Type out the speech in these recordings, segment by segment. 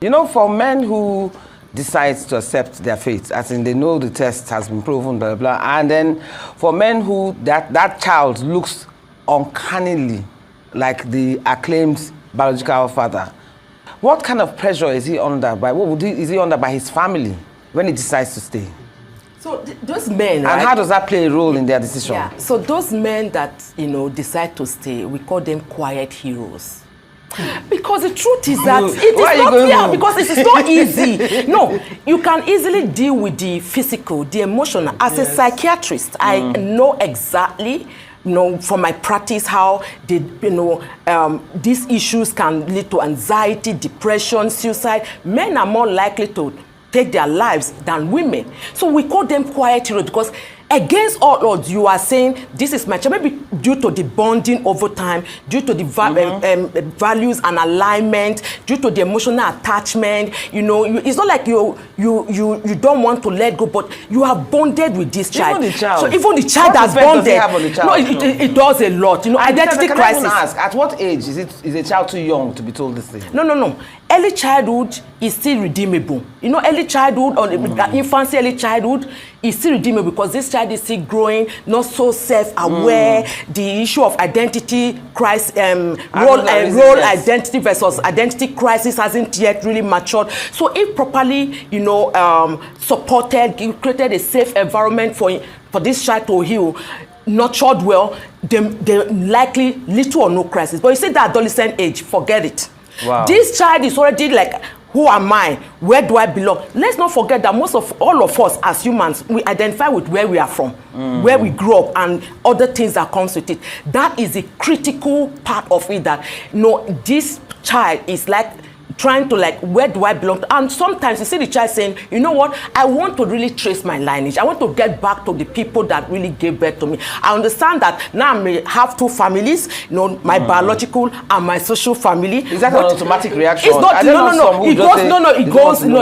You know, for men who decide to accept their fate, as in they know the test has been proven, blah, blah, blah, and then for men who that child looks uncannily like the acclaimed biological father, what kind of pressure is he under by? Is he under by his family when he decides to stay? So those men, and how does that play a role in their decision? Yeah. So those men that decide to stay, we call them quiet heroes. Because the truth is that it is not fair, because it is not easy. No, you can easily deal with the physical, the emotional. As a psychiatrist, I know exactly, from my practice, how these issues can lead to anxiety, depression, suicide. Men are more likely to take their lives than women. So we call them quiet heroes because against all odds, you are saying, this is my child, maybe due to the bonding over time, due to the values and alignment, due to the emotional attachment. It's not like you don't want to let go, but you are bonded with this child. Even the child. So even the child has bonded. Does have on the child? No, it does a lot. Identity crisis. Can I ask, at what age is a child too young to be told this thing? No. Early childhood is still redeemable. Early childhood or infancy, early childhood is still redeemable because this child is still growing, not so self-aware. The issue of identity crisis, role identity versus identity crisis hasn't yet really matured. So if properly, supported, created a safe environment for this child to heal, nurtured well, they likely little or no crisis. But you see the adolescent age, forget it. Wow. This child is already like, who am I? Where do I belong? Let's not forget that all of us as humans, we identify with where we are from, where we grew up, and other things that comes with it. That is a critical part of it, that this child is like trying to where do I belong to? And sometimes you see the child saying, you know what, I want to really trace my lineage. I want to get back to the people that really gave birth to me. I understand that now I may have two families, my biological and my social family. Is that an automatic reaction? It's not. No.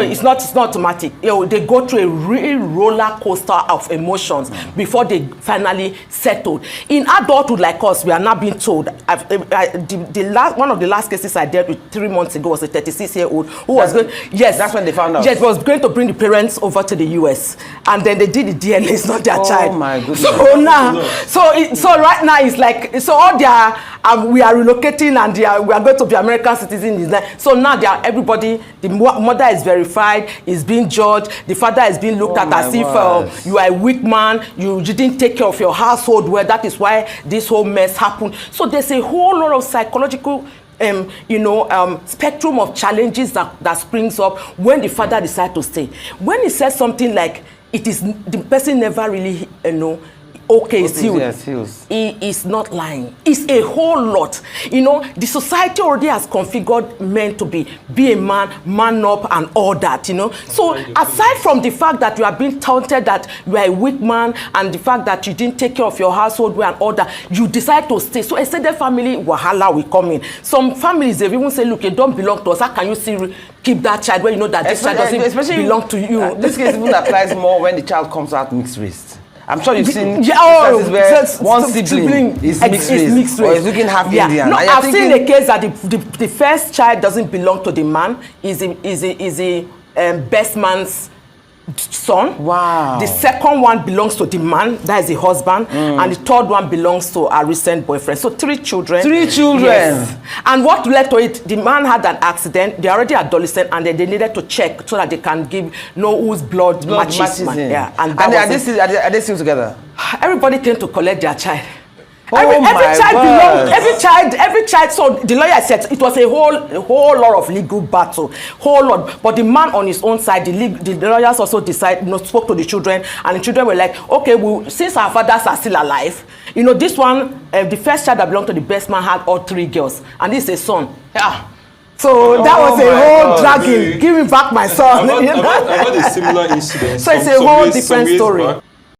It's not automatic. They go through a real roller coaster of emotions before they finally settle. In adulthood like us, we are not being told. One of the last cases I dealt with 3 months ago was a 36-year-old who was going. Yes, that's when they found out. Yes, was going to bring the parents over to the US, and then they did the DNA. It's not their child. Oh my goodness. So now, so right now it's like all their we are relocating and we are going to be American citizens. So now everybody, the mother is verified, is being judged. The father is being looked at as if you are a weak man. You didn't take care of your household well. That is why this whole mess happened. So there's a whole lot of psychological spectrum of challenges that springs up when the father decides to stay. When he says something like, the person never really, okay, it's healed. He is not lying. It's a whole lot. The society already has configured men to be a man up and all that, So aside from the fact that you are being taunted that you are a weak man and the fact that you didn't take care of your household well and all that, you decide to stay. So extended family, wahala will come in. Some families, they even say, look, you don't belong to us. How can you still keep that child when you know that this child doesn't belong to you? This case even applies more when the child comes out mixed race. I'm sure you've seen cases where one sibling is mixed race or is looking half Indian. No, I've seen a case that the first child doesn't belong to the man, is a best man's son. Wow. The second one belongs to the man, that is the husband, and the third one belongs to a recent boyfriend. So 3 children. 3 children. Yes. And what led to it, the man had an accident, they're already adolescent, and then they needed to check so that they can know whose blood matches. Yeah. And are they still together? Everybody came to collect their child. Every child. So the lawyer said it was a whole lot of legal battle, whole lot. But the man on his own side, the lawyers also spoke to the children, and the children were like, okay, well, since our fathers are still alive, this one, the first child that belonged to the best man had all 3 girls, and this is a son. Yeah. So that was a whole dragging. Give me back my son. I've had a similar incident. So it's a whole different story.